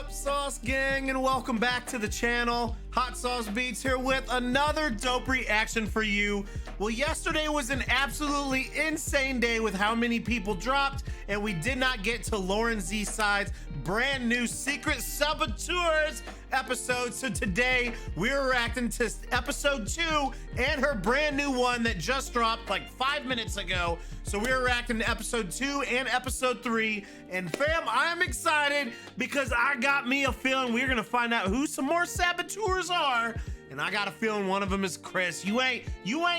up, Sauce Gang, and welcome back to the channel. Hot Sauce Beats here with another dope reaction for you. Well, yesterday was an absolutely insane day with how many people dropped, and we did not get to LaurenzSide's brand new Secret Saboteurs episode. So today we're reacting to episode 2 and her brand new one that just dropped like 5 minutes ago. So we're reacting to episode 2 and episode 3. And fam, I'm excited because I got me a feeling we're gonna find out who some more saboteurs are. And I got a feeling one of them is Chris. You ain't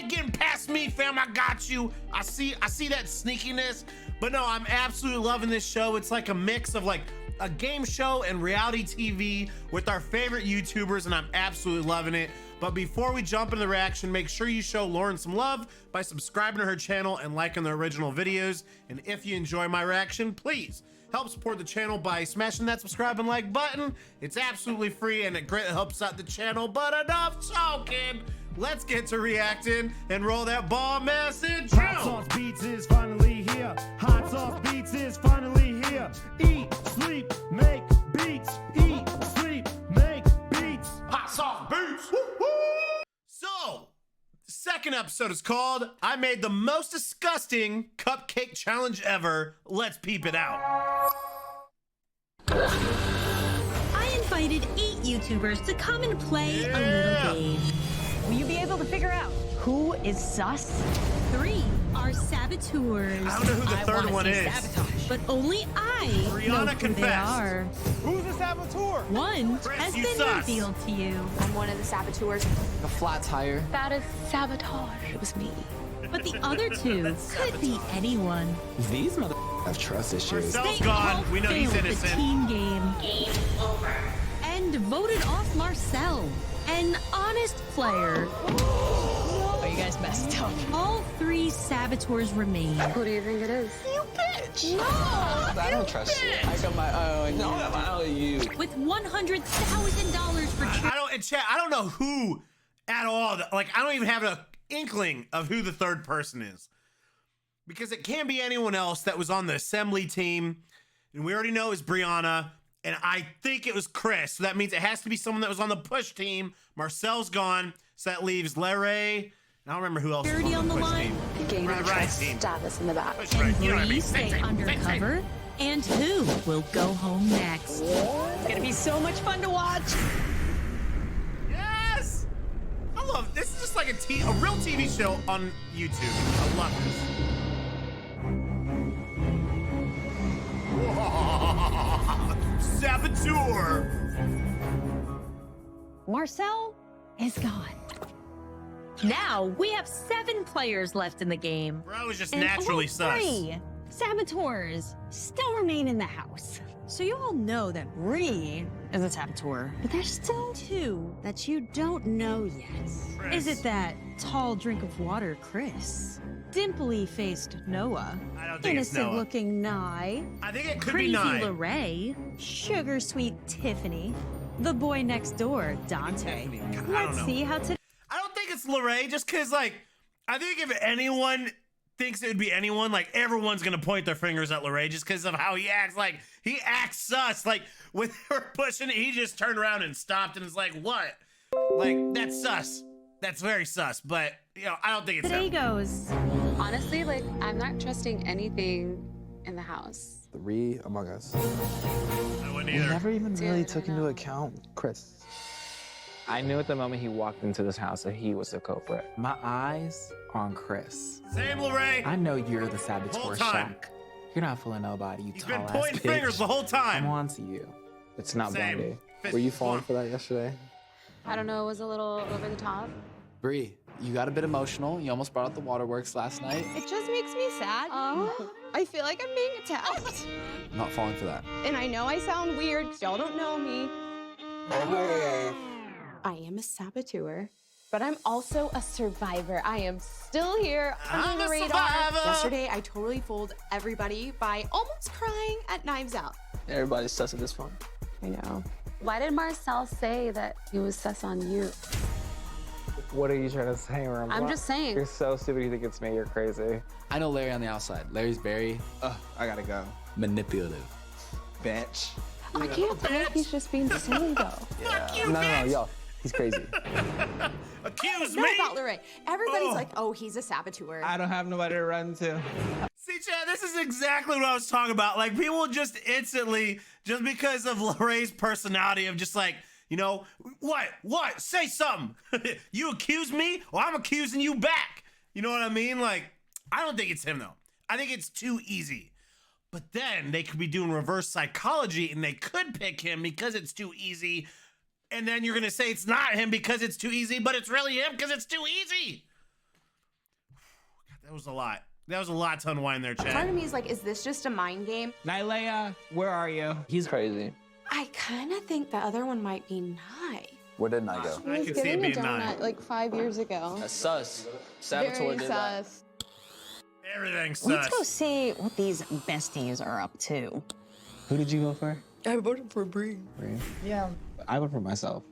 getting past me, fam. I got you. I see that sneakiness. But no, I'm absolutely loving this show. It's like a mix of like a game show and reality TV with our favorite YouTubers, and I'm absolutely loving it. But before we jump into the reaction, make sure you show Lauren some love by subscribing to her channel and liking the original videos. And if you enjoy my reaction, please help support the channel by smashing that subscribe and like button. It's absolutely free and it greatly helps out the channel. But enough talking, let's get to reacting and roll that bomb ass intro. Hot Sauce Beats is finally here. Hot Sauce Beats is finally here. Eat, sleep, make beats. Eat, sleep, make beats. Hot Sauce Beats. Woo woo. So, second episode is called I Made the Most Disgusting Cupcake Challenge Ever. Let's peep it out. I invited 8 YouTubers to come and play a little game. Will you be able to figure out who is sus? 3 are saboteurs. I don't know who the third one is. Sabotage. But only I know Brianna who confessed. they are. Who's a saboteur? One Chris, has you been sus. revealed to you. I'm one of the saboteurs. A flat tire. That is sabotage. It was me. But the other 2 could be anyone. These mother have trust issues. Marcel's They gone. all We know he's failed the innocent. team game. Game over. And voted off Marcel, an honest player. Oh, you guys messed up. All 3 saboteurs remain. Who do you think it is? You bitch! I don't trust you. I got my eye on you. I got my eye on you. With $100,000 for I don't, in chat, I don't know who at all. Like, I don't even have an inkling of who the third person is. Because it can't be anyone else that was on the assembly team. And we already know it's Brianna. And I think it was Chris. So that means it has to be someone that was on the push team. Marcel's gone. So that leaves Larry. I don't remember who else was Dirty on the on the push line. team. Game Right, of right, trust. team. Stab us in the back. Push right. You know what I Bree mean. stay Same. undercover. And who will go home next? It's gonna be so much fun to watch. Yes! I love this. Is just like a real TV show on YouTube. I love this. Saboteur. Marcel is gone. Now we have 7 players left in the game. Bro is just And naturally all sus. 3 saboteurs still remain in the house. So you all know that Bree is a saboteur. But there's still 2 that you don't know yet. Chris. Is it that tall drink of water, Chris? Dimply-faced Noah. I don't think it's Noah. Innocent-looking Nye. I think it could Crazy be 9. Lorray. Sugar-sweet Tiffany. The boy next door, Dante. Tiffany. God, I don't Let's know. see how today. I don't think it's Lorray just because, like, I think if anyone thinks it would be anyone, like, everyone's going to point their fingers at Lorray just because of how he acts. Like, he acts sus. Like, when they were pushing it, he just turned around and stopped and was like, what? Like, that's sus. That's very sus. But, you know, I don't think it's Today him. goes. Honestly, like, I'm not trusting anything in the house. 3 among us. I wouldn't We either. never even really Dude, I took into know. account Chris. I knew at the moment he walked into this house that he was the culprit. My eyes are on Chris. Same, Lorray. I know you're the Whole saboteur, time. Shaq. You're not fooling nobody, you He's been tall-ass pointing bitch. fingers the whole time. I'm on to you. It's not Same. Blondie. Fist Were you falling bump. for that yesterday? I don't know. It was a little over the top. Bree, you got a bit emotional. You almost brought up the waterworks last night. It just makes me sad. I feel like I'm being attacked. I'm not falling for that. And I know I sound weird because y'all don't know me. I am a saboteur, but I'm also a survivor. I am still here I'm under a the radar. survivor. Yesterday, I totally fooled everybody by almost crying at Knives Out. Everybody's sus at this point. I know. Why did Marcel say that he was sus on you? What are you trying to say, Ranboo? I'm just saying. You're so stupid you think it's me, you're crazy. I know Larry on the outside. Larry's very, I gotta go, manipulative. Bitch. I can't tell if he's just being silly though. Fuck you, No, bitch. yo, he's crazy. Accuse Know me. about Lorraine. Everybody's Oh. like, oh, he's a saboteur. I don't have nobody to run to. See, Chad, this is exactly what I was talking about. Like, people just instantly, just because of Lorraine's personality of just like, you know, what? Say something. You accuse me, or I'm accusing you back. You know what I mean? Like, I don't think it's him, though. I think it's too easy. But then they could be doing reverse psychology, and they could pick him because it's too easy. And then you're going to say it's not him because it's too easy, but it's really him because it's too easy. God, that was a lot. That was a lot to unwind there, Chad. Part of me is like, is this just a mind game? Nylea, where are you? He's crazy. I kind of think the other one might be Nye. Where did I go? I can see it being 9. like 5 years ago. That's sus. Saboteur did that. Everything's Let's go sus. see what these besties are up to. Who did you vote for? I voted for Bree. Bree? Yeah. I voted for myself.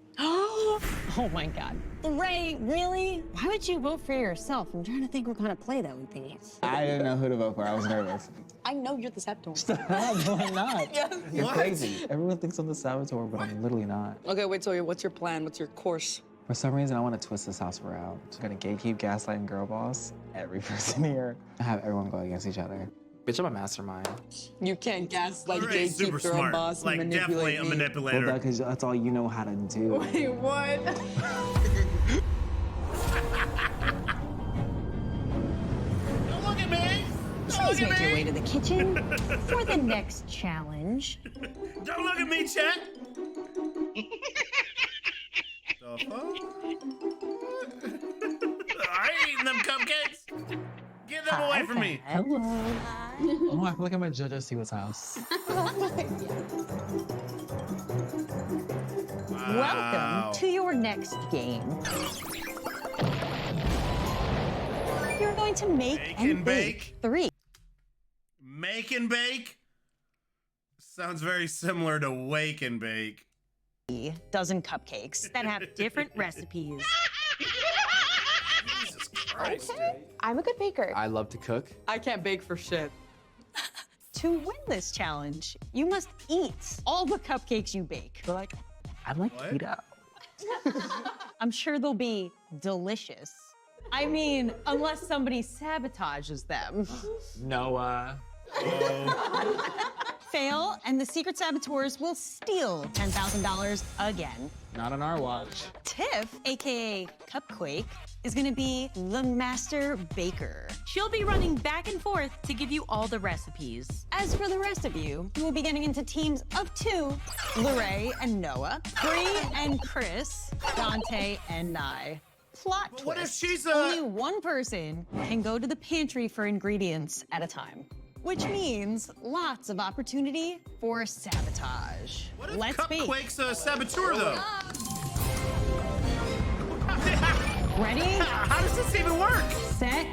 Oh my God. Ray, really? Why would you vote for yourself? I'm trying to think what kind of play that would be. I didn't know who to vote for. I was nervous. I know you're the saboteur. No, I'm not. You're What? crazy. Everyone thinks I'm the saboteur, but I'm literally not. Okay, wait, so what's your plan? What's your course? For some reason, I want to twist this house around. I'm gonna gatekeep, gaslight, and girl boss every person here. I have everyone go against each other. Bitch, I'm a mastermind. You can't gaslight, Lorraine's super gatekeep, girl smart. boss, Like, and definitely manipulate a me. manipulator. Well, because that's all you know how to do. Wait, what? Don't look at me. Don't Please look make your at way me. to the kitchen for the next challenge. Don't look at me, Chad. The fuck? I ain't eating them cupcakes. Get them away from me. Hello. Oh, I feel like I'm a judge at Siwa's house. Wow. Welcome to your next game. You're going to make Make and and bake 3. Make and bake? Sounds very similar to wake and bake. Dozen cupcakes that have different recipes. Jesus Christ. I'm a good baker. I love to cook. I can't bake for shit. To win this challenge, you must eat all the cupcakes you bake. But like, I'm like What? keto. I'm sure they'll be delicious. I mean, unless somebody sabotages them. Noah. Fail, and the secret saboteurs will steal $10,000 again. Not on our watch. Tiff, aka Cupcake, is gonna be the master baker. She'll be running back and forth to give you all the recipes. As for the rest of you, you will be getting into teams of 2, Lorraine and Noah, Bree and Chris, Dante and Nye. Plot twist. What if she's Only one person can go to the pantry for ingredients at a time, which means lots of opportunity for sabotage. What if Let's bake. Cupquake's a saboteur, though? Ready, How does this even work? set,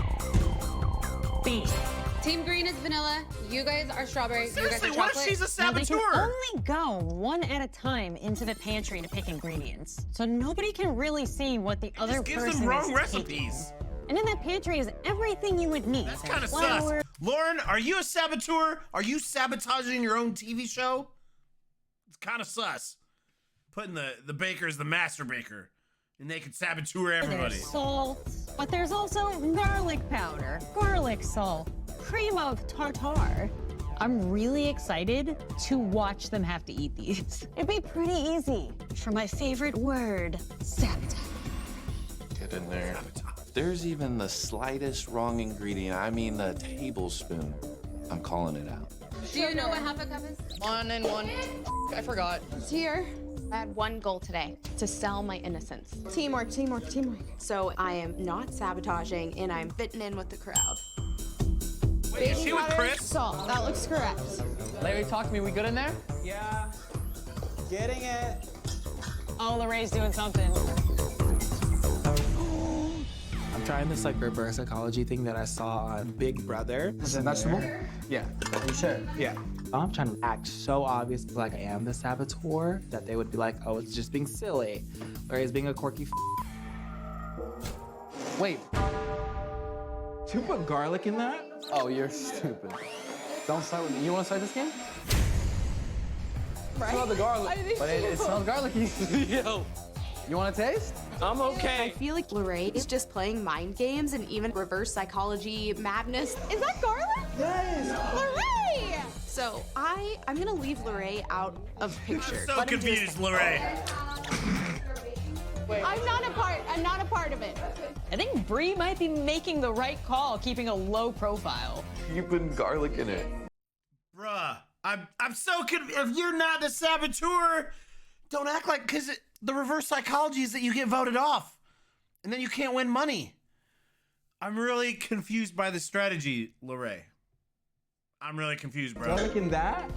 bake. Team green is vanilla. You guys are strawberry. You guys Seriously, are what if chocolate. she's a Now, they can saboteur? only go one at a time into the pantry to pick ingredients, so nobody can really see what the other Just gives person them wrong is recipes. taking. And in that pantry is everything you would need. That's kind of Flour. sus. Lauren, are you a saboteur? Are you sabotaging your own TV show? It's kind of sus. Putting the baker as the master baker, and they could saboteur everybody. There's salt, but there's also garlic powder, garlic salt, cream of tartar. I'm really excited to watch them have to eat these. It'd be pretty easy for my favorite word, sabotage. Get in there. If there's even the slightest wrong ingredient, I mean a tablespoon, I'm calling it out. Do you know what half a cup is? 1 and 1. I forgot. It's here. I had one goal today, to sell my innocence. Teamwork, teamwork, teamwork. So I am not sabotaging, and I'm fitting in with the crowd. Wait, is she with Powder, Chris? Salt, that looks correct. Larry, talk to me. We good in there? Yeah. Getting it. Oh, Lorraine's doing something. I'm trying this like reverse psychology thing that I saw on Big Brother. Is it vegetable? Yeah. You sure? Yeah. I'm trying to act so obvious like I am the saboteur that they would be like, oh, it's just being silly. Or he's being a quirky Wait. You put garlic in that? Oh, you're stupid. Don't start with me. You want to start this game? Right? Smell the garlic. But it smells garlicky. Yo, You want to taste? I'm I okay. feel like Lorraine is just playing mind games and even reverse psychology madness. Is that garlic? Yes. Lorraine! So I'm gonna leave Lorraine out of picture. So Let him confused, just- Lorraine. I'm not a part of it. I think Bree might be making the right call, keeping a low profile. You put garlic in it. Bruh, I'm so confused. If you're not the saboteur, don't act like, because the reverse psychology is that you get voted off and then you can't win money. I'm really confused by the strategy, Lorraine. I'm really confused, bro. Garlic in that?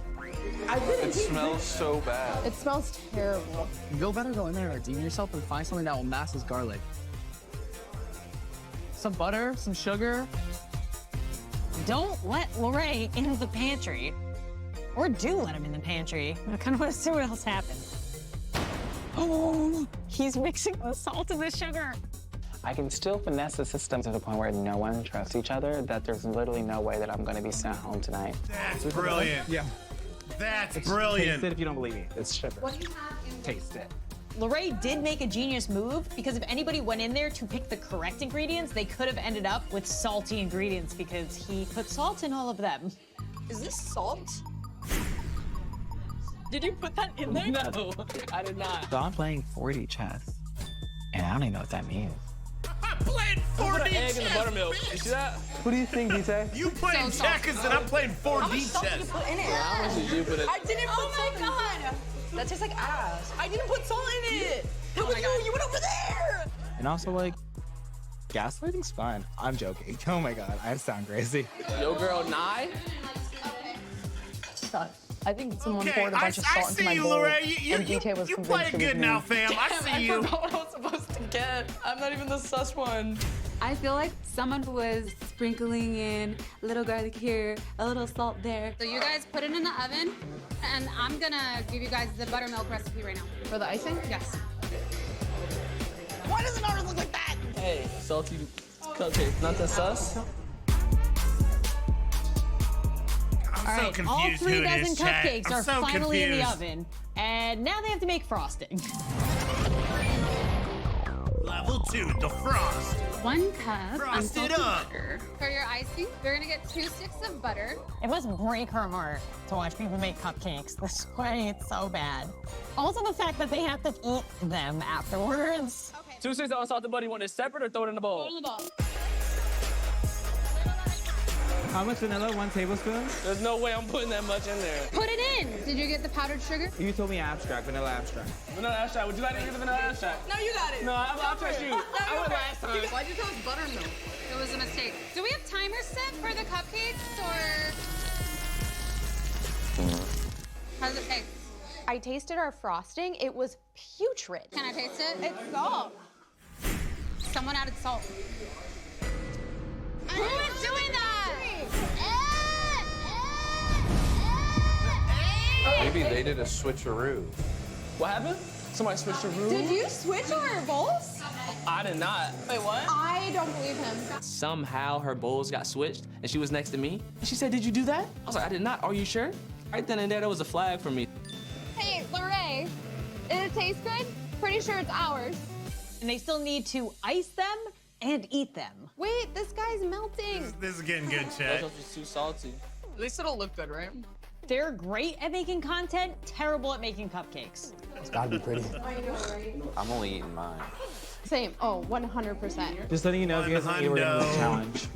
It smells so bad. It smells terrible. You better go in there, redeem yourself, and find something that will mask this garlic. Some butter, some sugar. Don't let Lorraine into the pantry. Or do let him in the pantry. I kind of want to see what else happens. Oh, he's mixing the salt and the sugar. I can still finesse the system to the point where no one trusts each other, that there's literally no way that I'm gonna be sent home tonight. That's brilliant. Yeah. That's brilliant. Taste it if you don't believe me. It's sugar. What do you have in Taste it. Lorraine did make a genius move because if anybody went in there to pick the correct ingredients, they could have ended up with salty ingredients because he put salt in all of them. Is this salt? Did you put that in there? No, I did not. So I'm playing 4D chess, and I don't even know what that means. I'm playing 4D Put an egg in the chess, buttermilk. bitch. You see that? What do you think, DJ? You playing checkers and I'm playing 4D chess. How much did you put it? I didn't put salt in it. That tastes like ass. I didn't put salt in it. That was you. You went over there. And also, like, gaslighting's fun. I'm joking. Oh my god, I sound crazy. Yo, girl, Nye. I think someone Okay, poured a bunch of I salt into see my you, bowl. Lorraine. and DJ was You convinced playing it was good me. now, fam. I see you. I forgot what I was supposed to get. I'm not even the sus one. I feel like someone was sprinkling in a little garlic here, a little salt there. So you guys put it in the oven, and I'm gonna give you guys the buttermilk recipe right now. For the icing? Yes. Why does it always look like that? Hey, salty cupcake. Nothing sus? I'm so All confused 3 who it dozen is, chat. cupcakes I'm are so finally in the confused. oven. And now they have to make frosting. Level 2, defrost. 1 cup Frost it unsalted up. butter. For your icing, you're gonna get 2 sticks of butter. It must break her heart to watch people make cupcakes this way. It's so bad. Also the fact that they have to eat them afterwards. 2 sticks of unsalted butter. You want it separate or throw it in the bowl? Put it in the bowl. How much vanilla? 1 tablespoon? There's no way I'm putting that much in there. Put it in. Did you get the powdered sugar? You told me abstract, vanilla abstract. Vanilla abstract. Would you like to do the vanilla abstract? No, you got it. No, I'll trust you. I went last time. Why'd you tell us buttermilk? It was a mistake. Do we have timers set for the cupcakes, or how does it taste? I tasted our frosting. It was putrid. Can I taste it? It's salt. Someone added salt. Who is doing that? Maybe they did a switcheroo. What happened? Somebody switched the room? Did you switch our bowls? I did not. Wait, what? I don't believe him. Somehow her bowls got switched and she was next to me. And she said, "Did you do that?" I was like, "I did not. Are you sure?" Right then and there, that was a flag for me. Hey, Lorraine, did it taste good? Pretty sure it's ours. And they still need to ice them and eat them. Wait, this guy's melting. This is getting good, chat. Those are just too salty. At least it'll look good, right? They're great at making content, terrible at making cupcakes. It's gotta be pretty. I'm only eating mine. Same. Oh, 100%. Just letting you know if you guys want to we're doing this challenge.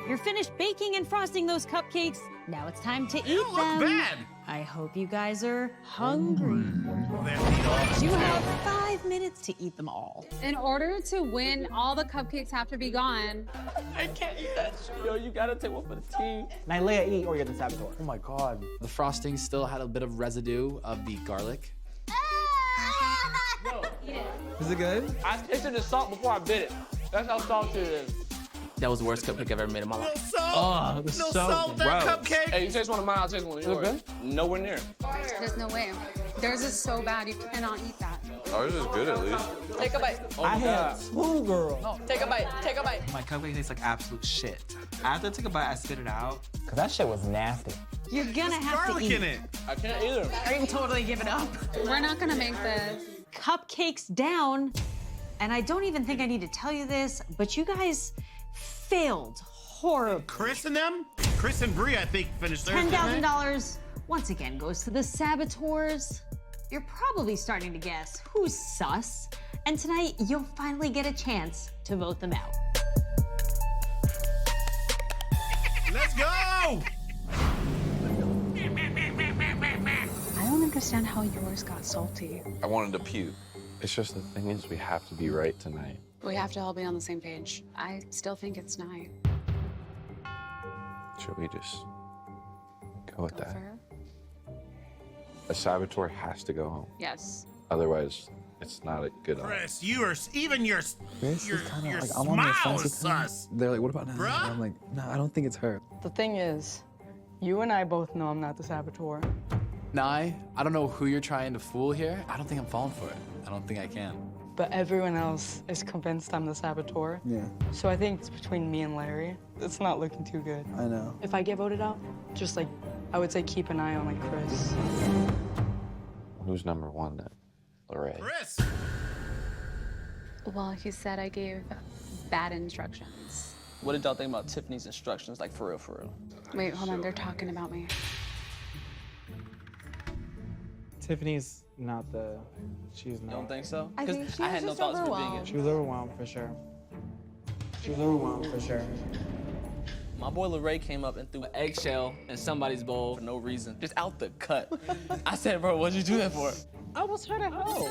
You're finished baking and frosting those cupcakes. Now it's time to eat They don't them. look bad. I hope you guys are hungry. Well, they have to eat all. You have 5 minutes to eat them all. In order to win, all the cupcakes have to be gone. I can't eat that shit. Yo, you gotta take one for the team. Nailea, eat or you're the saboteur. Oh my god. The frosting still had a bit of residue of the garlic. Is it good? I tasted the salt before I bit it. That's how salty it is. That was the worst cupcake I've ever made in my No life. salt. Oh, no this is so salt, that gross. cupcake. Hey, you taste one of mine, I'll taste one of yours. Nowhere near. There's no way. Theirs is so bad, you cannot eat that. Ours is good at least. Take a bite. I had two, girl. No. Take a bite. Take a bite. My cupcake tastes like absolute shit. After I took a bite, I spit it out. Cause that shit was nasty. You're gonna have to Garlic eat. in it. I can't either. Are you totally give it up? We're not gonna make this. Cupcakes down. And I don't even think I need to tell you this, but you guys failed horribly. Chris and them? Chris and Bree, I think, finished theirs. $10,000 once again goes to the Saboteurs. You're probably starting to guess who's sus, and tonight you'll finally get a chance to vote them out. Let's go! I don't understand how yours got salty. I wanted to puke. It's just the thing is, we have to be right tonight. We have to all be on the same page. I still think it's 9. Should we just go with Go that? for her? A saboteur has to go home. Yes. Otherwise, it's not a good odds. Chris, you are even your Chris your, is kind of your like, I'm on the smile fence is with him. sus. They're like, what about now? Bruh? I'm like, no, I don't think it's her. The thing is, you and I both know I'm not the saboteur. Nye, I don't know who you're trying to fool here. I don't think I'm falling for it. I don't think I can. But everyone else is convinced I'm the saboteur. Yeah, So I think it's between me and Larry. It's not looking too good. I know. If I get voted out, just like, I would say keep an eye on like Chris. Who's number 1 then? Lorraine. Chris! Well, he said I gave bad instructions. What did y'all think about Tiffany's instructions? Like, for real, for real? Wait, hold on. They're talking about me. Tiffany's not the. She's You not. don't think so? I think she I was had no just thoughts for being overwhelmed. She was overwhelmed for sure. She was overwhelmed for sure. My boy Lorraine came up and threw an eggshell in somebody's bowl for no reason, just out the cut. I said, bro, what'd you do that for? I was trying to help.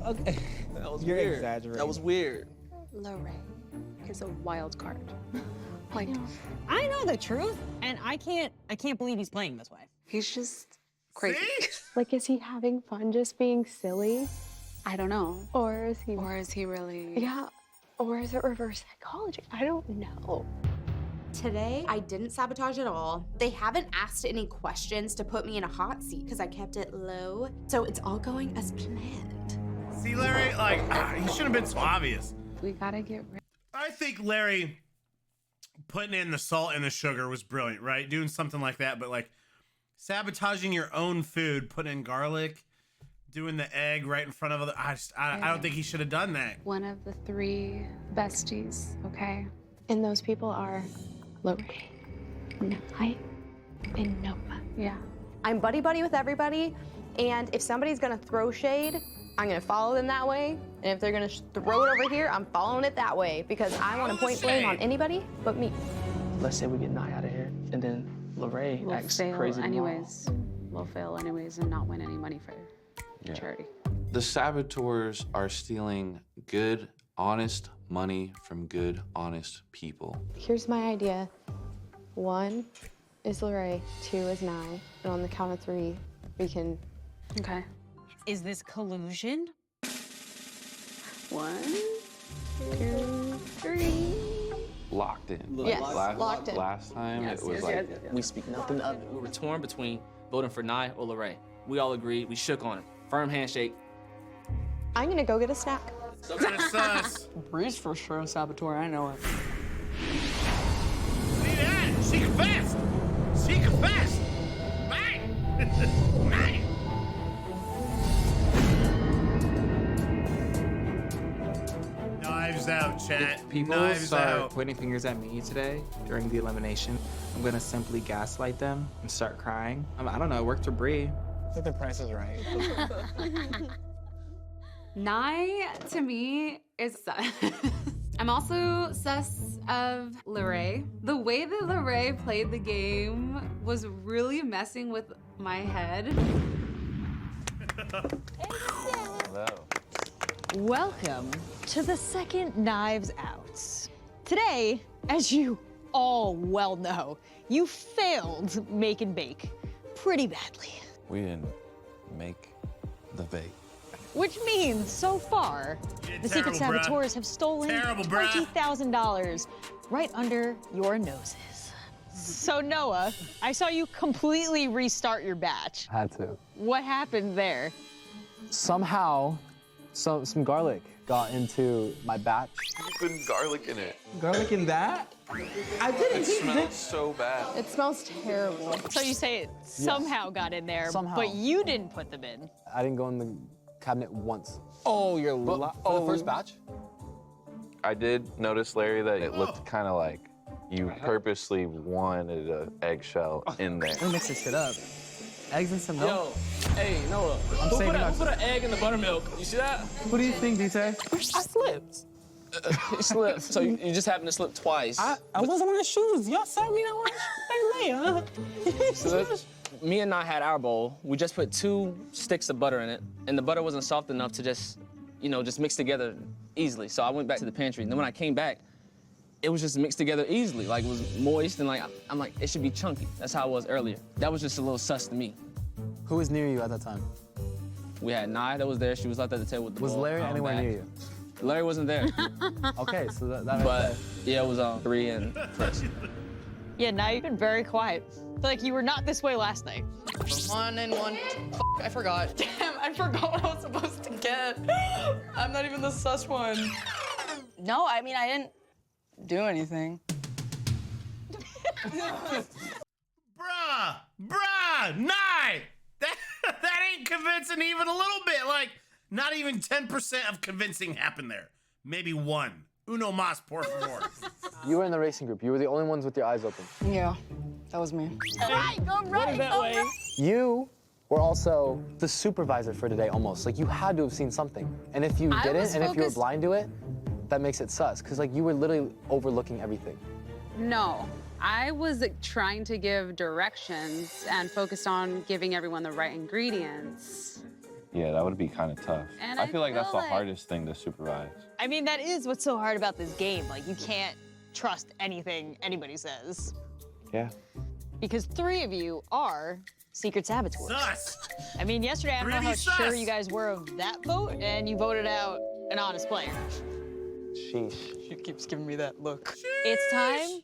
Okay. That was You're weird. exaggerating. That was weird. Lorraine is a wild card. Like, I know the truth, and I can't believe he's playing this way. he's just crazy. See? Like, is he having fun just being silly? I don't know. Or is he... Or is he really? Yeah. Or is it reverse psychology? I don't know. Today, I didn't sabotage at all. They haven't asked any questions to put me in a hot seat because I kept it low. So it's all going as planned. See, Larry, like, he shouldn't have been so obvious. We gotta get rid. I think Larry putting in the salt and the sugar was brilliant, right? Doing something like that, but like sabotaging your own food, putting in garlic, doing the egg right in front of other. I don't think he should have done that. One of the 3 besties, okay? And those people are Lorraine, Nye, and Noah. Yeah. I'm buddy-buddy with everybody, and if somebody's gonna throw shade, I'm gonna follow them that way. And if they're gonna throw it over here, I'm following it that way because I want to point blame on anybody but me. Let's say we get Nye out of here, and then Lorraine We'll acts fail crazy tomorrow. anyways. We'll fail anyways and not win any money for charity. The saboteurs are stealing good, honest money from good, honest people. Here's my idea. 1 is Lorraine, 2 is Nye, and on the count of 3, we can... Okay. Is this collusion? 1, 2, 3. Locked in. Yes, locked in. Last time, Yes, it was yes, like, yes, yes, yes. We speak nothing of it. We were torn between voting for Nye or Lorraine. We all agreed. We shook on it. Firm handshake. I'm gonna go get a snack. Kind of sus. Bree's for sure a saboteur, I know it. See that? She confessed. She confessed. Bang. Bang. Knives out, chat. If people Knives start out. pointing fingers at me today during the elimination, I'm gonna simply gaslight them and start crying. I don't know, it worked for Bree. I think the price is right. Nye, to me, is sus. I'm also sus of Lorraine. The way that Lorraine played the game was really messing with my head. hello. Welcome to the second Knives Out. Today, as you all well know, you failed Make and Bake pretty badly. We didn't make the bake. Which means, so far, the Secret terrible, bruh. Saboteurs have stolen Terrible, bruh. $20,000 right under your noses. So Noah, I saw you completely restart your batch. Had to. What happened there? Somehow, some garlic got into my batch. You put garlic in it. Garlic in that? I didn't. It smells so bad. It smells terrible. So you say it somehow got in there, Somehow. but you didn't put them in. I didn't go in the cabinet once. Oh, you're For the first batch? I did notice, Larry, that it looked kind of like you purposely wanted an eggshell in there. We mix this shit up. Eggs and some milk. Yo, hey, Noah, who put an egg in the buttermilk? You see that? What do you think, DJ? I slipped. You slipped. So you just happened to slip twice. I wasn't wearing shoes. Y'all saw me not wearing shoes. So me and I had our bowl. We just put 2 sticks of butter in it, and the butter wasn't soft enough to just mix together easily. So I went back to the pantry, and then when I came back, it was just mixed together easily. Like, it was moist, and I'm like, it should be chunky. That's how it was earlier. That was just a little sus to me. Who was near you at that time? We had Nye that was there. She was out at the table with the Was bowl. Larry I was anywhere back. near you? Larry wasn't there. Okay, so that right But there. yeah, it was 3 and Chris. Yeah, now you've been very quiet. I feel like you were not this way last night. 1 and 1. I forgot. Damn, I forgot what I was supposed to get. I'm not even the sus one. No, I mean, I didn't do anything. Bruh, Nye! That ain't convincing even a little bit. Like, not even 10% of convincing happened there. Maybe 1. Uno mas, por favor. You were in the racing group. You were the only ones with your eyes open. Yeah, that was me. Go right. You were also the supervisor for today, almost. Like, you had to have seen something. And if you didn't, and if you were blind to it, that makes it sus. Because, like, you were literally overlooking everything. No, I was trying to give directions and focused on giving everyone the right ingredients. Yeah, that would be kind of tough. And I feel like that's the like- hardest thing to supervise. I mean, that is what's so hard about this game. Like, you can't trust anything anybody says. Yeah. Because 3 of you are secret saboteurs. Sus! I mean, yesterday, I don't know how sure you guys were of that vote, and you voted out an honest player. Sheesh. She keeps giving me that look. It's time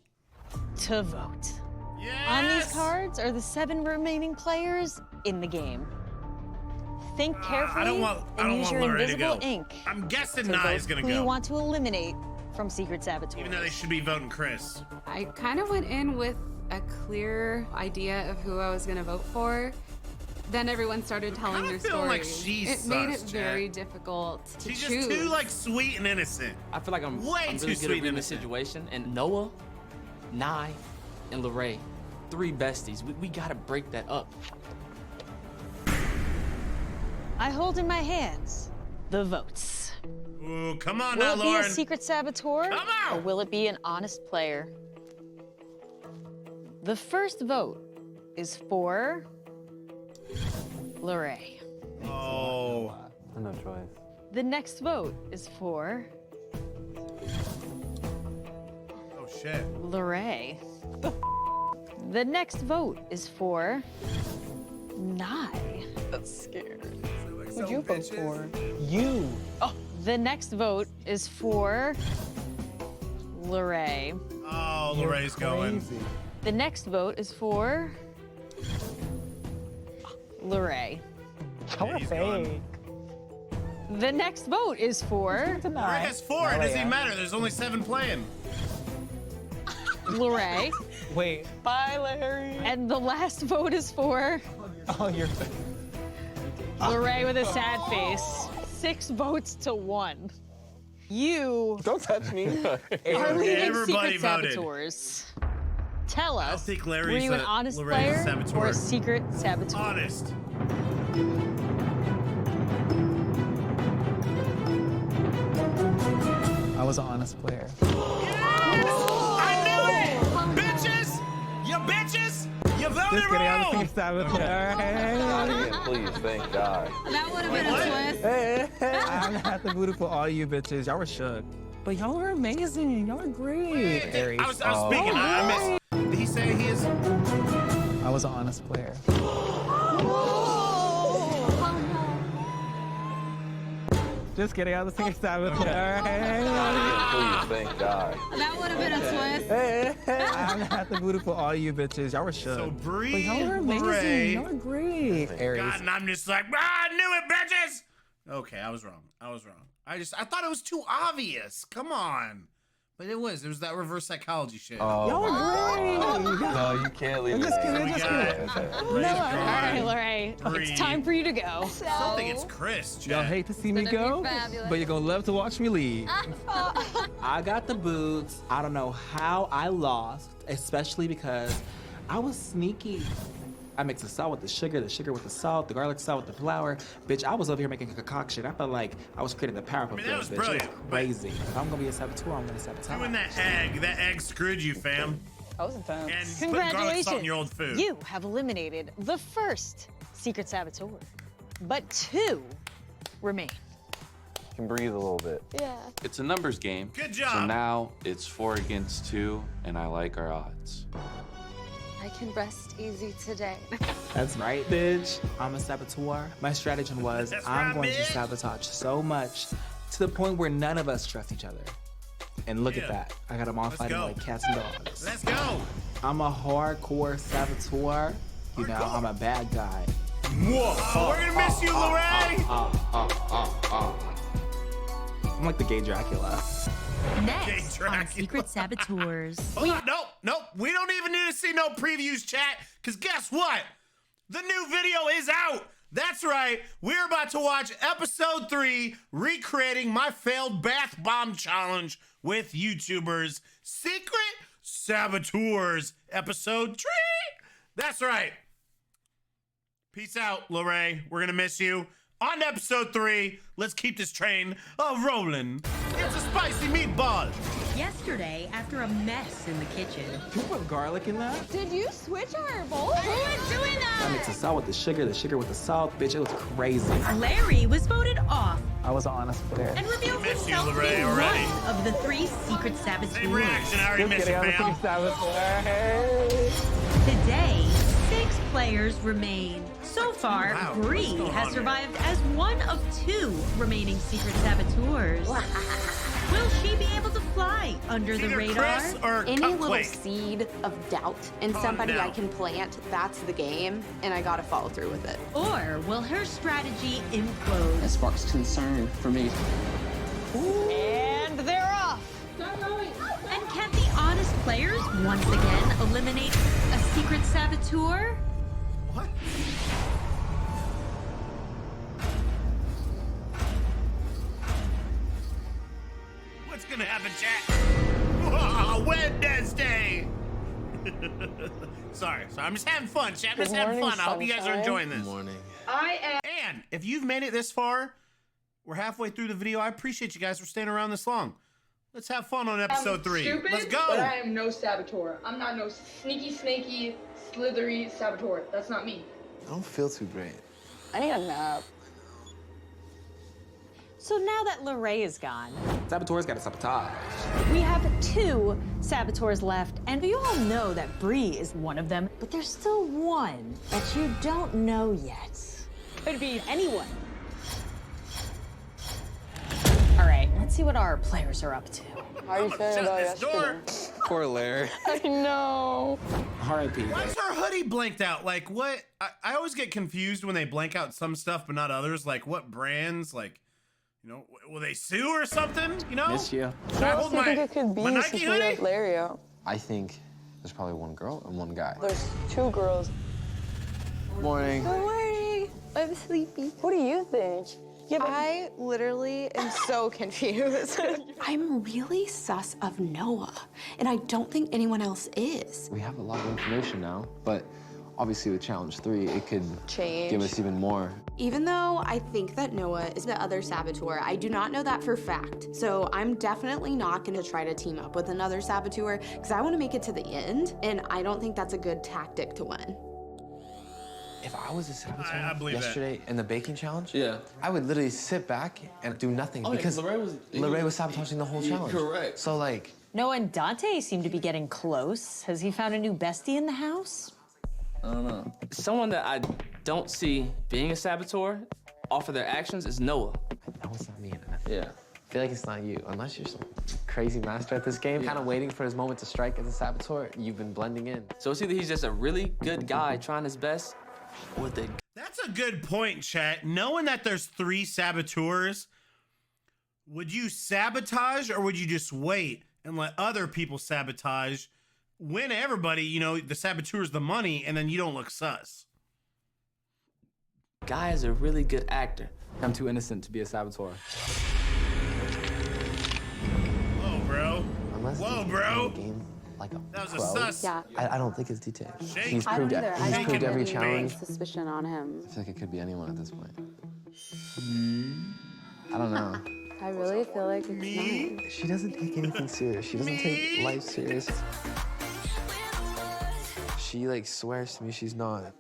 to vote. Yes! On these cards are the 7 remaining players in the game. Think carefully I don't want and use your Larry to invisible go. ink I'm guessing to Nye is vote gonna who go. you want to eliminate from secret saboteurs. Even though they should be voting Chris. I kind of went in with a clear idea of who I was gonna vote for. Then everyone started telling their feeling like stories. she's It made it sus, very Chad. difficult to She's choose. just too, like, sweet and innocent. I feel like I'm Way really too good sweet at reading and the innocent. situation. And Noah, Nye, and Lorraine, 3 besties. We gotta break that up. I hold in my hands the votes. Ooh, come on Will now, it be Lauren. a secret saboteur? Come on! Or will it be an honest player? The first vote is for Lorraine. Oh. No choice. The next vote is for Oh, shit. Lorraine. The next vote is for Nye. That's scared. Like Who'd you vote for? You. Oh, the next vote is for Lorraine. Oh, Lorraine's going. Crazy. The next vote is for Lorraine. I he's want gone. The next vote is for Lorraine has 4. It doesn't even matter. There's only 7 playing. Lorraine. Wait. Bye, Larry. And the last vote is for Oh, you're. Lorraine with a sad face. 6 votes to 1. You Don't touch me. are leading Everybody secret voted. saboteurs. Tell us, think were Larry's you an a- honest Lorraine's a player saboteur. or a secret saboteur? Honest. I was an honest player. I knew it! Bitches! You bitches! You voted Just kidding. I was wrong! a saboteur. Please, thank God. That would have been a twist. I'm gonna have to voodoo for all you bitches. Y'all were shook. But y'all were amazing. Y'all were great. Aries. I was speaking. I missed. Did he say he is? I was an honest player. Just kidding, I was thinking Saboteur. Thank God. That would have been a twist. I'm gonna have to voodoo for all you bitches. Y'all were shook. So Bree, But y'all were amazing. Lorray. Y'all were great. Aries. God, and I'm just like, I knew it, bitches. Okay, I was wrong. I thought it was too obvious. Come on. But it was that reverse psychology shit. Oh, Y'all were great. no, you can't leave. Just kidding, just kidding. All right, Lorray, it's time for you to go. I still think it's Chris, Chad. Y'all hate to see me go, but you're gonna love to watch me leave. I got the boots. I don't know how I lost, especially because I was sneaky. I mixed the salt with the sugar with the salt, the garlic salt with the flour. Bitch, I was over here making a concoction. I felt like I was creating the Powerpuff Girls, that was bitch. brilliant, It was crazy. If I'm gonna be a saboteur, I'm gonna sabotage. Doing that egg screwed you, fam. That was intense. And putting garlic Congratulations. salt in your old food. You have eliminated the first secret saboteur, but 2 remain. You can breathe a little bit. Yeah. It's a numbers game. Good job. So now it's 4 against 2, and I like our odds. I can rest easy today. That's right, bitch. I'm a saboteur. My stratagem was That's I'm right, going bitch. to sabotage so much to the point where none of us trust each other. And look Yeah. at that. I got them all fighting go. like cats and dogs. Let's go. I'm a hardcore saboteur. You know, I'm a bad guy. Whoa. We're gonna miss you, Lorray. I'm like the gay Dracula. Next on Dracula. Secret Saboteurs. Hold on. Nope. We don't even need to see no previews, chat, because guess what? The new video is out. That's right. We're about to watch episode 3, recreating my failed bath bomb challenge with YouTubers. Secret Saboteurs, episode 3. That's right. Peace out, Lorray. We're gonna miss you. On to episode 3, let's keep this train rolling. It's a spicy meatball. Yesterday, after a mess in the kitchen, You put garlic in that? Did you switch our bowl? who is doing I that? mixed the salt with the sugar with the salt. Bitch, it was crazy. Larry was voted off I was an honest player. and reveals Miss you, himself Lorray, being already. one of the 3 secret saboteurs. Same reaction. I already missed you, fam. Today, 6 players remain. So far, Wow, Bree what's going has on survived as one of 2 remaining secret saboteurs. Will she be able to fly under the Either radar? Chris or Any little Cupcake. seed of doubt in Calm somebody down. I can plant, that's the game, and I gotta follow through with it. Or will her strategy implode? That sparks concern for me. And they're off. And can the honest players once again eliminate a secret saboteur? What? What's gonna happen, chat? Whoa, Wednesday! Sorry. I'm just having fun, chat. I'm just having fun. I hope you guys are enjoying this. Morning. And if you've made it this far, we're halfway through the video. I appreciate you guys for staying around this long. Let's have fun on episode 3. Stupid, Let's go! But I am no saboteur. I'm not no sneaky, snaky, slithery saboteur. That's not me. I don't feel too great. I need a nap. So now that Lorray is gone, Saboteurs got to sabotage. we have 2 saboteurs left, and we all know that Bree is one of them, but there's still one that you don't know yet. Could be anyone. All right, let's see what our players are up to. How are you feeling Shut about this door. yesterday? Poor Larry. I know. R.I.P. Why's her hoodie blanked out? Like, what? I always get confused when they blank out some stuff but not others. Like, what brands? Like, you know, will they sue or something? You know? Miss you. Should I hold What do you think it could my be Nike since we hoodie? have Larry out? I think there's probably one girl and one guy. There's 2 girls. Morning. Good morning. I'm sleepy. What do you think? Yeah, but I literally am so confused. I'm really sus of Noah, and I don't think anyone else is. We have a lot of information now, but obviously with challenge 3, it could Change. give us even more. Even though I think that Noah is the other saboteur, I do not know that for fact. So I'm definitely not gonna try to team up with another saboteur because I wanna make it to the end, and I don't think that's a good tactic to win. If I was a saboteur I believe that. yesterday in the baking challenge, Yeah. I would literally sit back and do nothing because Lorray was sabotaging the whole challenge. Correct. So like, Noah and Dante seem to be getting close. Has he found a new bestie in the house? I don't know. Someone that I don't see being a saboteur off of their actions is Noah. no, it's not me, and Yeah. I feel like it's not you, unless you're some crazy master at this game, kind of waiting for his moment to strike as a saboteur. You've been blending in. So it's either he's just a really good guy trying his best, or they. That's a good point, chat. Knowing that there's 3 saboteurs, would you sabotage or would you just wait and let other people sabotage, win everybody, you know, the saboteur's the money, and then you don't look sus? Guy is a really good actor. I'm too innocent to be a saboteur. Whoa, bro. Unless Whoa, DT's bro. playing the game like a That was a pro. sus. Yeah. I don't think it's DT. Shake. He's I don't proved, either. he's I proved every definitely challenge. have suspicion on him. I feel like it could be anyone at this point. I don't know. I really feel like it's Me? not. She doesn't take anything serious. She doesn't take life serious. She like swears to me she's not.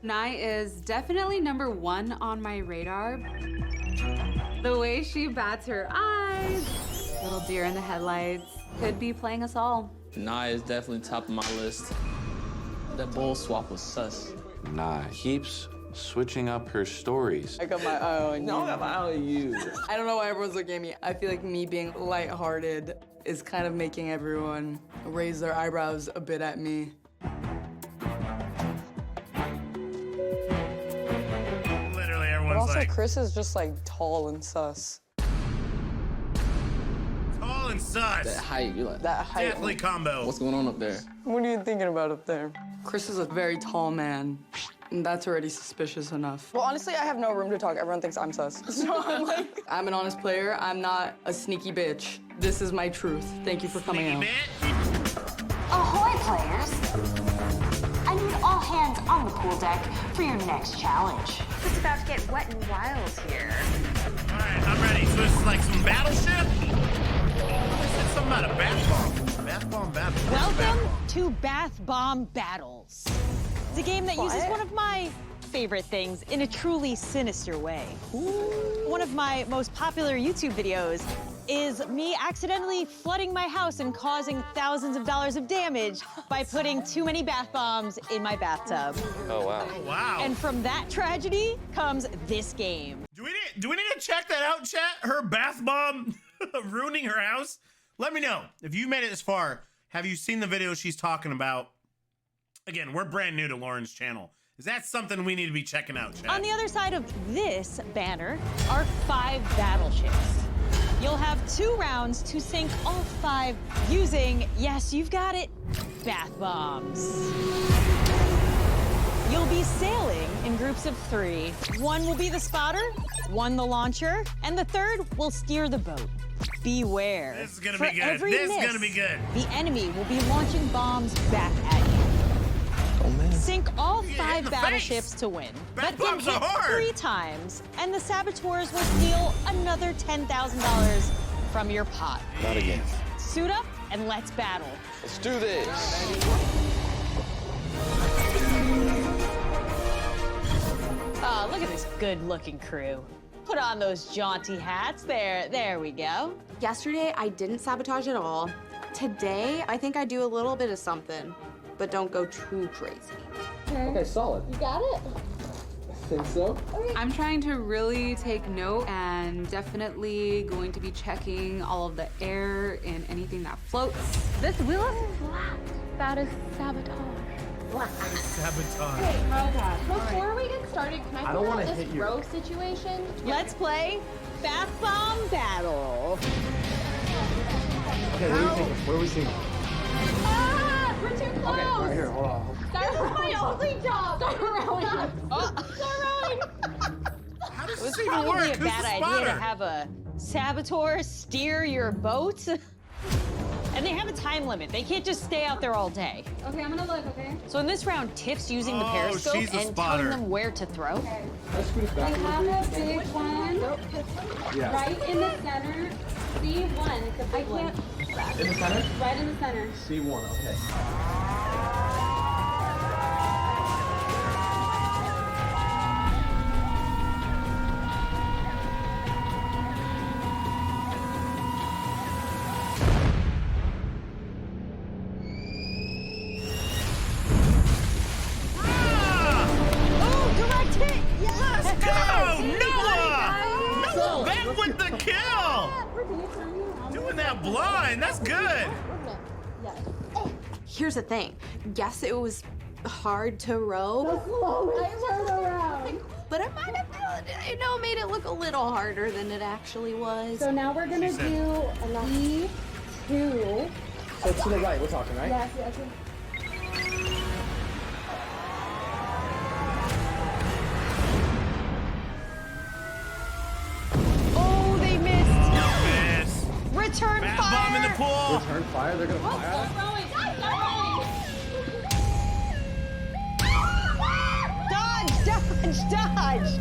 Nye is definitely number 1 on my radar. The way she bats her eyes, little deer in the headlights, could be playing us all. Nye is definitely top of my list. That bowl swap was sus. Nah, keeps switching up her stories. I got my eye on you. No, I got my eye on you. I don't know why everyone's looking at me. I feel like me being lighthearted is kind of making everyone raise their eyebrows a bit at me. Literally, But everyone's also, like, Chris is just like tall and sus. tall and sus. That height, you're like, That height. Deathly combo. what's going on up there? What are you thinking about up there? Chris is a very tall man, and that's already suspicious enough. Well, honestly, I have no room to talk. Everyone thinks I'm sus. So I'm like, I'm an honest player. I'm not a sneaky bitch. This is my truth. Thank you for coming out. Ahoy, players! I need all hands on the pool deck for your next challenge. It's about to get wet and wild here. All right, I'm ready. So this is like some battleship? It's something about a bath bomb. Bath bomb battle. Welcome to Bath Bomb Battles. It's a game that uses one of my favorite things in a truly sinister way. One of my most popular YouTube videos is me accidentally flooding my house and causing thousands of dollars of damage by putting too many bath bombs in my bathtub. Oh, wow. Oh, wow. And from that tragedy comes this game. Do we need to check that out, chat? Her bath bomb ruining her house? Let me know. If you made it this far, have you seen the video she's talking about? Again, we're brand new to Lauren's channel. Is that something we need to be checking out, chat? On the other side of this banner are 5 battleships. You'll have 2 rounds to sink all 5 using, yes, you've got it, bath bombs. You'll be sailing in groups of 3. 1 will be the spotter, 1 the launcher, and the 3rd will steer the boat. Beware. This is gonna For be good. every This is miss, gonna be good. The enemy will be launching bombs back at you. Oh, man. Sink all You get hit in 5 the battleships face. to win. Bath But get bombs are hit hard. 3 times, and the saboteurs will steal another $10,000 from your pot. Not again. Suit up and let's battle. Let's do this. Oh, look at this good-looking crew. Put on those jaunty hats. There we go. Yesterday, I didn't sabotage at all. Today, I think I do a little bit of something, but don't go too crazy. Okay, solid. You got it? I think so. I'm trying to really take note and definitely going to be checking all of the air and anything that floats. This wheel is flat. That is sabotage. Sabotage. Wait, oh god. Before we get started, can I don't figure wanna out this hit you. row situation? Let's play Bath Bomb Battle. Okay, what are you thinking? What are we seeing? Ah, we're too close. Okay, right here, hold on. Start rowing. My only job. Start rowing. Start rowing. How does It was this even probably work? a Who's bad the idea spotter? to have a saboteur steer your boat. And they have a time limit. They can't just stay out there all day. Okay, I'm gonna look, okay? So in this round, Tiff's using the Oh, periscope she's the and spotter. telling them where to throw. Okay. I have a big one Yeah. right in the center. C1, it's a big one. In the center? Right in the center. C1, okay. Oh, direct hit! Yes! Let's go! Hey, Noah! got it, guys. Noah back with the kill! Yes. Here's the thing. Yes, it was hard to row. The slowest turnaround. But I might have, made it look a little harder than it actually was. So now we're gonna do E2. So to the right, we're talking, right? Yes, yes. Oh, they missed. Miss. Return Bat fire. bomb in the pool. Return fire, they're gonna fire. Dodge, dodge, dodge.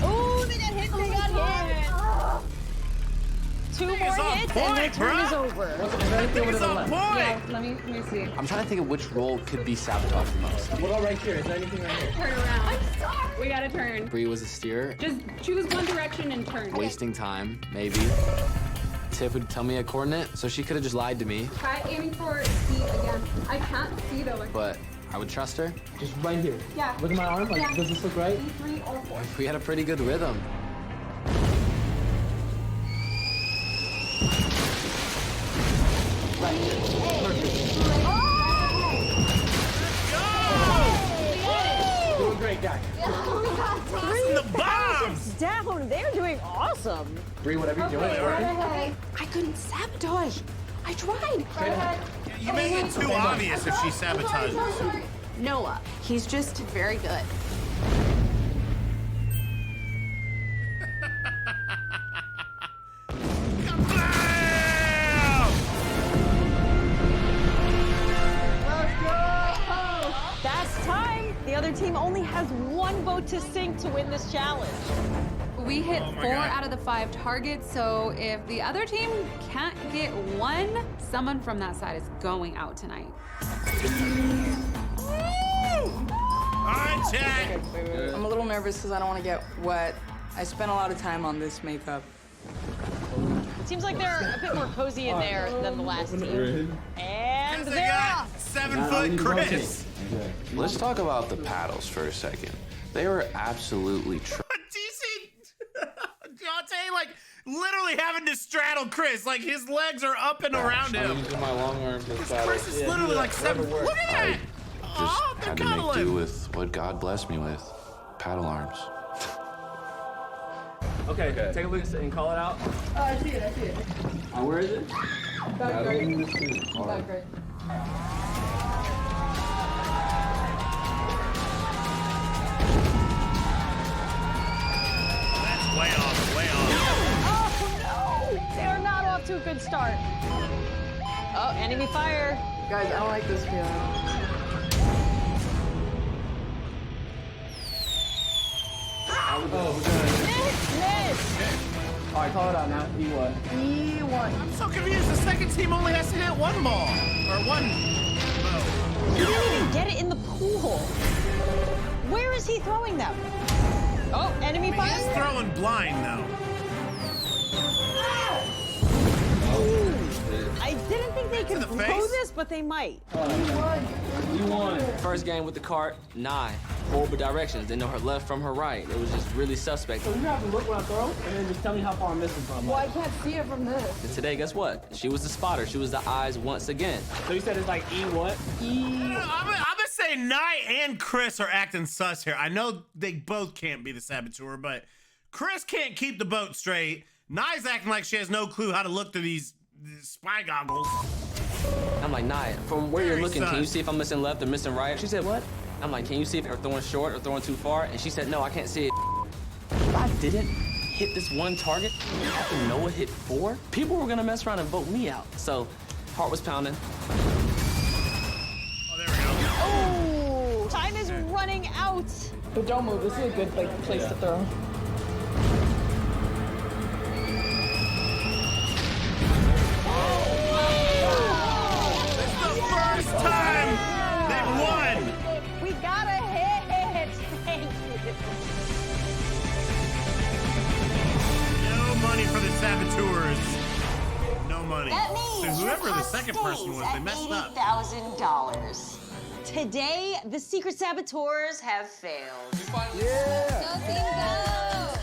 Oh, they got hit, they got hit. Two more hits and their turn is over. It's on point. Yeah, let me see. I'm trying to think of which role could be sabotaged the most. What about right here? Is there anything right here? Turn around. I'm sorry. We gotta turn. Bree was a steer. Just choose one direction and turn. Wasting time, maybe. Tiff would tell me a coordinate, so she could have just lied to me. Try aiming for C again. I can't see though. But I would trust her. Just right here. Yeah. Look at my arm. Like, Yeah. does this look right? E3 or 4. We had a pretty good rhythm. Right here. Perfect. Doing great, guys. The bombs. Down, they're doing awesome. Bree, whatever you're doing. I couldn't sabotage. I tried. You make it too obvious if she sabotages. Noah, he's just very good. That's time. The other team only has one vote to sink to win this challenge. We hit Oh my 4 God. out of the 5 targets, so if the other team can't get one, someone from that side is going out tonight. All right, chat. I'm a little nervous because I don't want to get wet. I spent a lot of time on this makeup. Seems like they're a bit more cozy in there than the last team. And They they're got off. 7-foot Chris. Let's talk about the paddles for a second. They were absolutely Do you see Deontay like literally having to straddle Chris? Like his legs are up and around him. using my long arms to paddle. Chris is literally like 7. Look at that. Just Oh, they're had to make do cuddling. with what God blessed me with. Paddle arms. Okay, take a look and call it out. Oh, I see it, I see it. Where is it? Back right. Back right. That's way off, way off. Oh no! They're not off to a good start. Oh, enemy fire. Guys, I don't like this feeling. Miss! All right, call it out now. E1. E1. I'm so confused. The second team only has to hit one ball or one. He didn't even get it in the pool. Where is he throwing them? Oh, enemy He fire. is throwing blind though. I didn't think they could the blow face? this, but they might. E1. First game with the cart, Nye. Horrible directions. Didn't know her left from her right. It was just really suspect. So you have to look when I throw, and then just tell me how far I'm missing from. Well, I can't see it from this. And today, guess what? She was the spotter. She was the eyes once again. So you said it's like E what? I'm gonna say Nye and Chris are acting sus here. I know they both can't be the saboteur, but Chris can't keep the boat straight. Nye's acting like she has no clue how to look through these spy goggles. I'm like, Nye, from where Very you're looking, can you sus. see if I'm missing left or missing right? She said, what? I'm like, can you see if you're throwing short or throwing too far? And she said, no, I can't see it. If I didn't hit this one target after Noah hit 4, people were gonna mess around and vote me out. So, heart was pounding. Oh, there we go. Oh, time is running out. But don't move. This is a good place to throw. It's the first time they've won. We got a hit. Thank you. No money for the saboteurs. No money. That means So whoever your the cost second person was, stays they at messed up. $80,000. Today, the secret saboteurs have failed. Go team, go!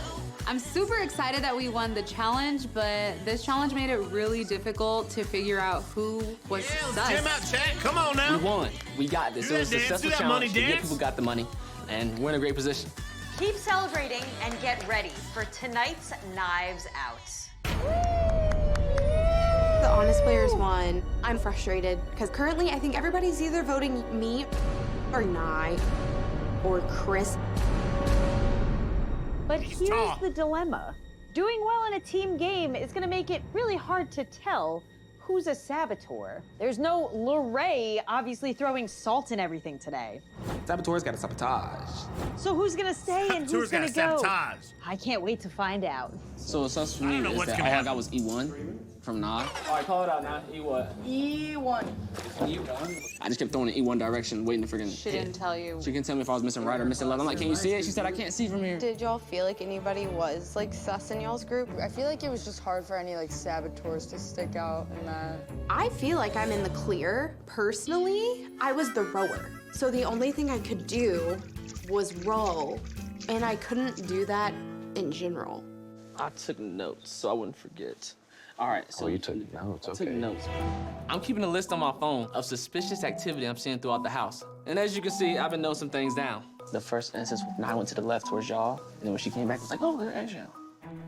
I'm super excited that we won the challenge, but this challenge made it really difficult to figure out who was sus. Jam out, chat. Come on now. We won. We got this. Do It was a that dance, successful do that challenge. money The good dance. people got the money, and we're in a great position. Keep celebrating and get ready for tonight's Knives Out. The honest players won. I'm frustrated because currently I think everybody's either voting me or Nye or Chris. But here's the dilemma. Doing well in a team game is gonna make it really hard to tell who's a saboteur. There's no Lorray obviously throwing salt in everything today. Saboteurs got a sabotage. So who's gonna stay and who's Saboteurs gonna got go? sabotage. I can't wait to find out. So it's sus for me know is what's that gonna all I happen. got was E1 from Nah. All right, call it out now. E what? E1. E1? I just kept throwing in E1 direction, waiting to friggin' She hit. didn't tell you. She couldn't tell me if I was missing right or missing left. I'm like, can you see it? She said, I can't see from here. Did y'all feel like anybody was like sus in y'all's group? I feel like it was just hard for any like saboteurs to stick out in that. I feel like I'm in the clear. Personally, I was the rower. So the only thing I could do was row, and I couldn't do that in general. I took notes so I wouldn't forget. All right, so you took notes, I took notes. I'm keeping a list on my phone of suspicious activity I'm seeing throughout the house. And as you can see, I've been noting some things down. The first instance, when I went to the left towards y'all, and then when she came back, I was like, oh, there's Asia.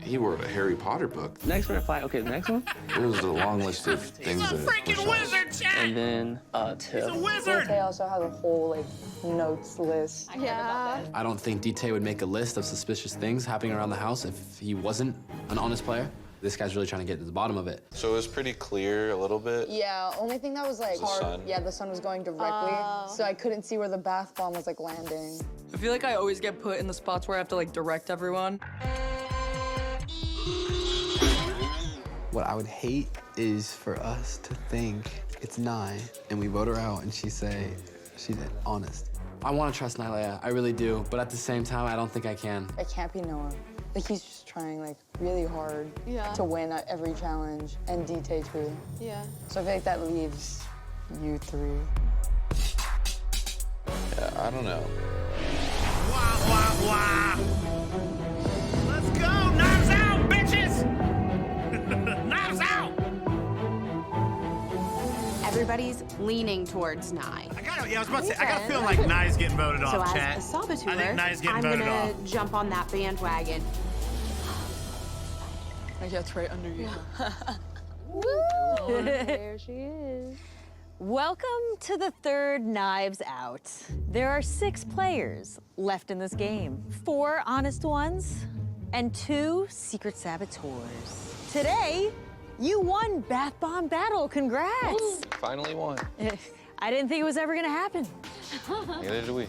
He wrote a Harry Potter book. Next red flag, okay, the next one. It was a long list of things He's a that freaking wizard, chat. And then, Tiff. He's a wizard. They also have a whole like notes list. Yeah. I don't think DT would make a list of suspicious things happening around the house if he wasn't an honest player. This guy's really trying to get to the bottom of it. So it was pretty clear a little bit. Yeah, only thing that was like The hard. sun. Yeah, the sun was going directly, so I couldn't see where the bath bomb was like landing. I feel like I always get put in the spots where I have to like direct everyone. What I would hate is for us to think it's Nye and we vote her out and she say she's honest. I want to trust Nyla, I really do, but at the same time, I don't think I can. It can't be Noah. Like he's just trying like really hard to win at every challenge, and DT too. Yeah. So I feel like that leaves you three. Yeah, I don't know. Wah, wah, wah. Let's go. Knives out, bitches. Knives out. Everybody's leaning towards Nye. I was about to say, I got a feeling like Nye's getting voted So off, as chat. a saboteur, I think Nye's getting I'm voted gonna off. jump on that bandwagon. Like that's right under you. There she is. Welcome to the third Knives Out. There are 6 players left in this game. 4 honest ones and 2 secret saboteurs. Today, you won Bath Bomb Battle. Congrats. Finally won. I didn't think it was ever gonna happen. Neither do we.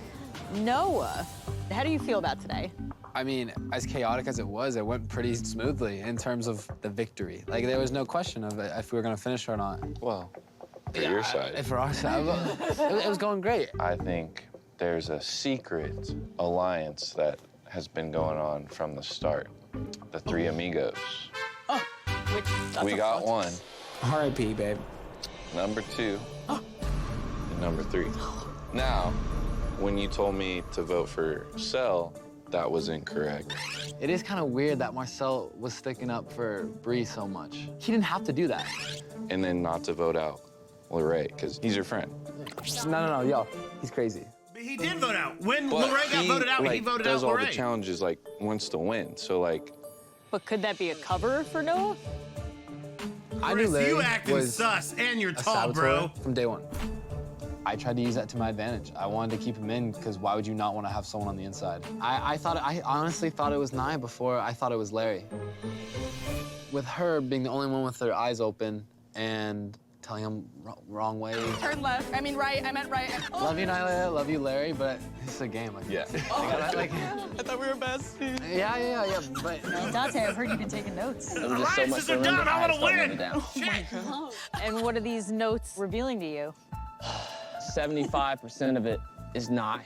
Noah, how do you feel about today? I mean, as chaotic as it was, it went pretty smoothly in terms of the victory. Like, there was no question of if we were gonna finish or not. Well, for your side. For our side, it was going great. I think there's a secret alliance that has been going on from the start. The 3 amigos. We got one. R.I.P., babe. Number 2. And number 3. Now, when you told me to vote for Cell, that was incorrect. It is kind of weird that Marcel was sticking up for Bree so much. He didn't have to do that. And then not to vote out Lorray, because he's your friend. No, yo, he's crazy. But he did vote out. When But Lorray got voted out, he voted out does all the Lorray. challenges, like, wants to win. So, like, But could that be a cover for Noah? I knew Chris, Larry you acting was sus, and you're a tall, saboteur bro. from day one. I tried to use that to my advantage. I wanted to keep him in because why would you not want to have someone on the inside? I honestly thought it was Nye before I thought it was Larry. With her being the only one with her eyes open and telling him wrong way. Turn left. I mean right. I meant right. Love you, Nyla. Love you, Larry. But it's a game. Like, yeah. like, I thought we were besties. yeah. But Dante, I've heard you've been taking notes. There was just so much to remember. I had to start writing it down. And what are these notes revealing to you? 75% of it is not.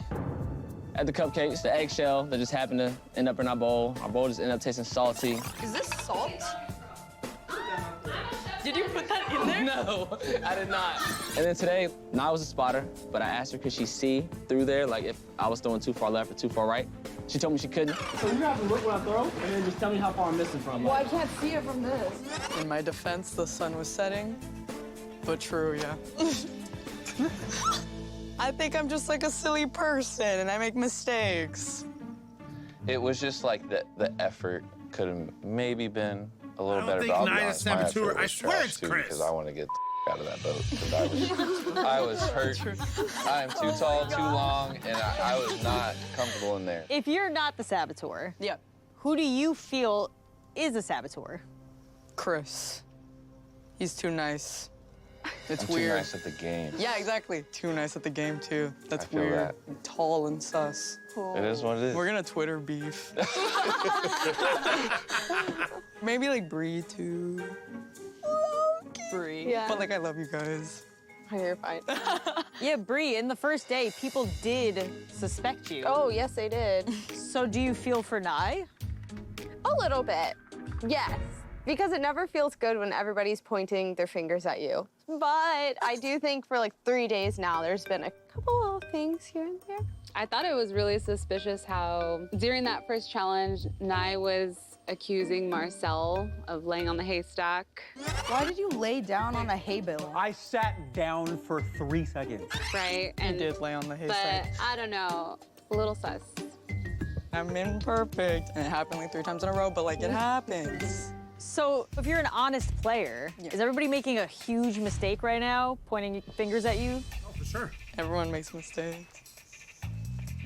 At the cupcakes, the eggshell that just happened to end up in our bowl. Our bowl just ended up tasting salty. Is this salt? Did you put that in there? No, I did not. And then today, Nye was a spotter, but I asked her could she see through there, like if I was throwing too far left or too far right. She told me she couldn't. So you have to look when I throw, and then just tell me how far I'm missing from. Well, I can't see it from this. In my defense, the sun was setting, but true, yeah. I think I'm just like a silly person, and I make mistakes. It was just like the effort could have maybe been a little better. think But I'll be Naya's honest, my Saboteur- effort I was swear trash, it's too, Chris. because I want to get the out of that boat. 'Cause I was hurt. I am too tall, too long, and I was not comfortable in there. If you're not the saboteur, yeah, who do you feel is a saboteur? Chris. He's too nice. It's I'm weird. too nice at the game. Yeah, exactly. Too nice at the game, too. That's I feel weird. that. Tall and sus. It is what it is. We're gonna Twitter beef. Maybe like Bree, too. Bree. Yeah. But like, I love you guys. You're fine. Yeah, Bree, in the first day, people did suspect you. Oh, yes, they did. So do you feel for Nye? A little bit, yes. Because it never feels good when everybody's pointing their fingers at you. But I do think for like 3 days now, there's been a couple of things here and there. I thought it was really suspicious how during that first challenge, Nye was accusing Marcel of laying on the haystack. Why did you lay down on a hay bale? I sat down for 3 seconds. Right? I did lay on the But haystack. I don't know, a little sus. I'm imperfect. And it happened like 3 times in a row, but like it happens. So if you're an honest player, is everybody making a huge mistake right now, pointing fingers at you? Oh, for sure. Everyone makes mistakes.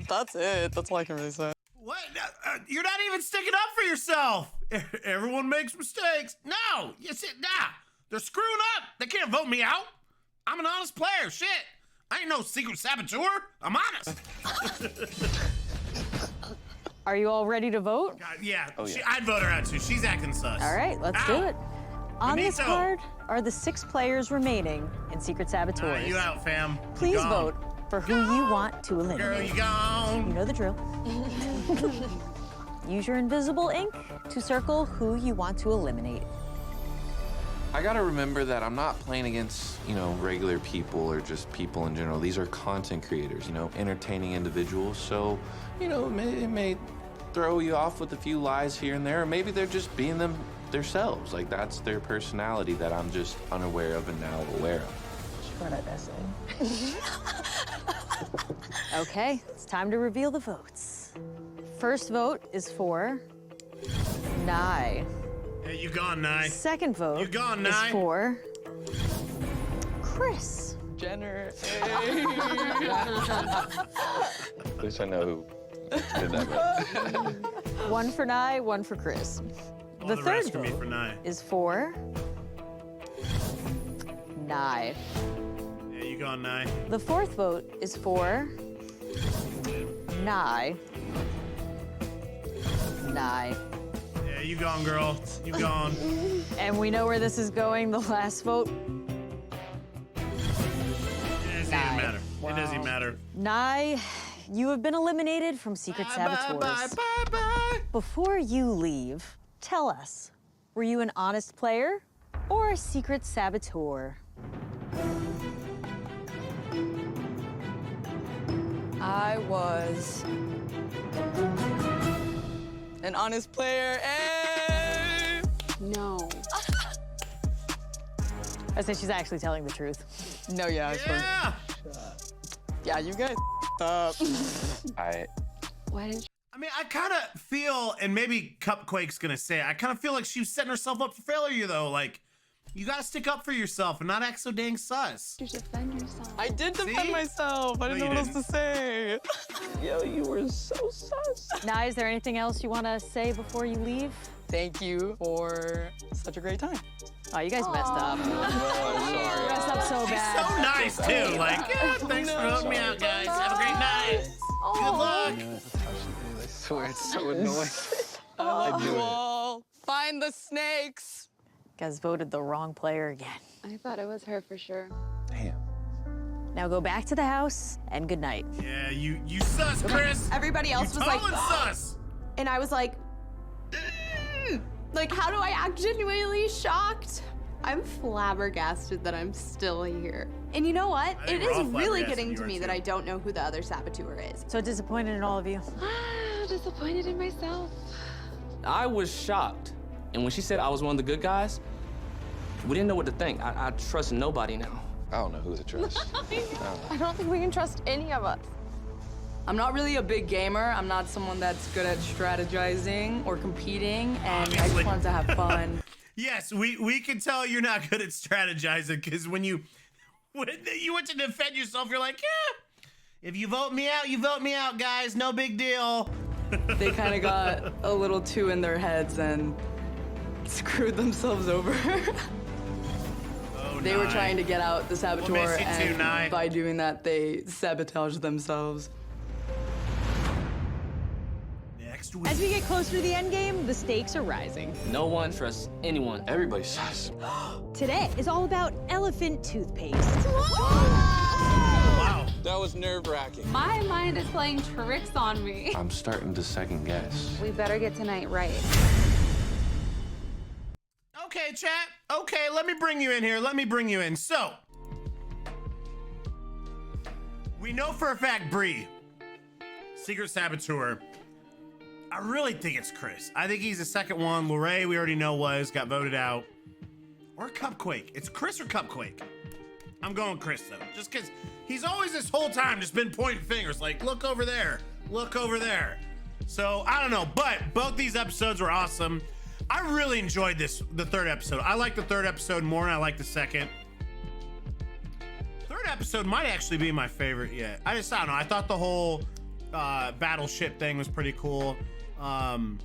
That's it. That's all I can really say. What? You're not even sticking up for yourself. Everyone makes mistakes. No, nah. They're screwing up. They can't vote me out. I'm an honest player. Shit. I ain't no secret saboteur. I'm honest. Are you all ready to vote? God, yeah, Oh, yeah. I'd vote her out too. She's acting sus. All right, let's Ow. do it. On this Benito. card are the 6 players remaining in Secret Saboteurs. You out, fam. You Please gone. vote for who you want to eliminate. Girl, you gone. You know the drill. Use your invisible ink to circle who you want to eliminate. I gotta remember that I'm not playing against, regular people or just people in general. These are content creators, entertaining individuals. So, it may throw you off with a few lies here and there, or maybe they're just being themselves. Like, that's their personality that I'm just unaware of and now aware of. Okay, it's time to reveal the votes. First vote is for Nye. Hey, you gone, Nye. Second vote You gone, is Nye. for Chris. Jenner. At least I know who did that. But... 1 for Nye, 1 for Chris. All The the third rest for me vote for Nye. is for Nye. Yeah, you gone, Nye. The fourth vote is for Nye. Nye. Yeah, you gone, girl. You gone. And we know where this is going. The last vote. It doesn't even matter. It doesn't even matter. Nye, you have been eliminated from Secret Saboteurs. Before you leave, tell us, were you an honest player or a secret saboteur? I was an honest player. Hey! No. I say she's actually telling the truth. No, yeah, I swear. Yeah, you guys up. Why didn't you? I mean, I kind of feel, and maybe Cupcake's gonna say it, I kind of feel like she was setting herself up for failure, though. Like, you gotta stick up for yourself and not act so dang sus. You defend yourself. I did defend myself. I didn't know what else to say. Yo, you were so sus. Nye, is there anything else you want to say before you leave? Thank you for such a great time. Oh, you guys messed up. sorry. Messed up so bad. So nice, too. Like, yeah, thanks for helping me out, guys. Have a great night. Good luck. I swear it's so annoying. I love you all. Find the snakes. You guys voted the wrong player again. I thought it was her for sure. Damn. Now go back to the house and good night. Yeah, you sus, Chris. Everybody else You was like, tall and sus. and I was like, like, how do I act genuinely shocked? I'm flabbergasted that I'm still here. And you know what? I It think we're is all really flabbergasted getting you to are me that too. I don't know who the other saboteur is. So disappointed in all of you. Disappointed in myself. I was shocked. And when she said I was one of the good guys, we didn't know what to think. I trust nobody now. I don't know who to trust. I don't think we can trust any of us. I'm not really a big gamer. I'm not someone that's good at strategizing or competing, and I just want to have fun. Yes, we can tell you're not good at strategizing because when you went to defend yourself, you're like, yeah, if you vote me out, you vote me out, guys. No big deal. They kind of got a little too in their heads and screwed themselves over. They were trying to get out the saboteur, We'll miss you too, and Nye. by doing that, they sabotaged themselves. Next week. As we get closer to the end game, the stakes are rising. No one trusts anyone. Everybody sus. Today is all about elephant toothpaste. Wow. That was nerve-wracking. My mind is playing tricks on me. I'm starting to second guess. We better get tonight right. Okay, chat. Okay, let me bring you in here. Let me bring you in. So, we know for a fact Bree, secret saboteur. I really think it's Chris. I think he's the second one. Lorray, we already know got voted out. Or Cupcake. It's Chris or Cupcake. I'm going Chris though, just because he's always this whole time just been pointing fingers, like look over there, look over there. So I don't know, but both these episodes were awesome. I really enjoyed the third episode. I like the third episode more than I like the second. Third episode might actually be my favorite yet. I don't know. I thought the whole battleship thing was pretty cool. And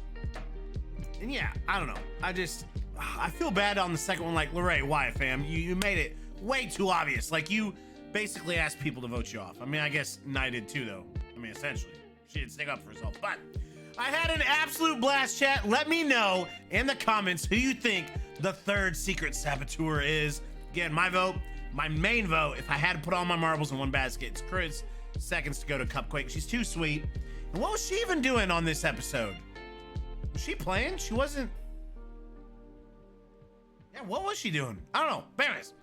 yeah, I don't know. I feel bad on the second one. Like, Lorray, why, fam? You made it way too obvious. Like, you basically asked people to vote you off. I mean, I guess Nye did too, though. I mean, essentially. She didn't stick up for herself. But I had an absolute blast, chat. Let me know in the comments who you think the third secret saboteur is. Again, my vote, my main vote, if I had to put all my marbles in one basket, it's Chris. Seconds to go to Cupcake. She's too sweet. And what was she even doing on this episode? Was she playing? She wasn't. Yeah, what was she doing? I don't know. But anyways,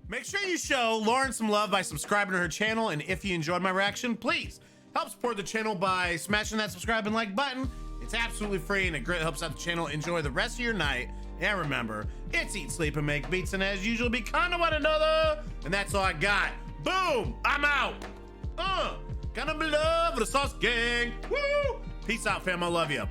make sure you show Lauren some love by subscribing to her channel. And if you enjoyed my reaction, please help support the channel by smashing that subscribe and like button. It's absolutely free and it greatly helps out the channel. Enjoy the rest of your night. And remember, it's eat, sleep, and make beats. And as usual, be kind to one another. And that's all I got. Boom! I'm out. Gonna be love with the sauce gang. Woo! Peace out, fam. I love you.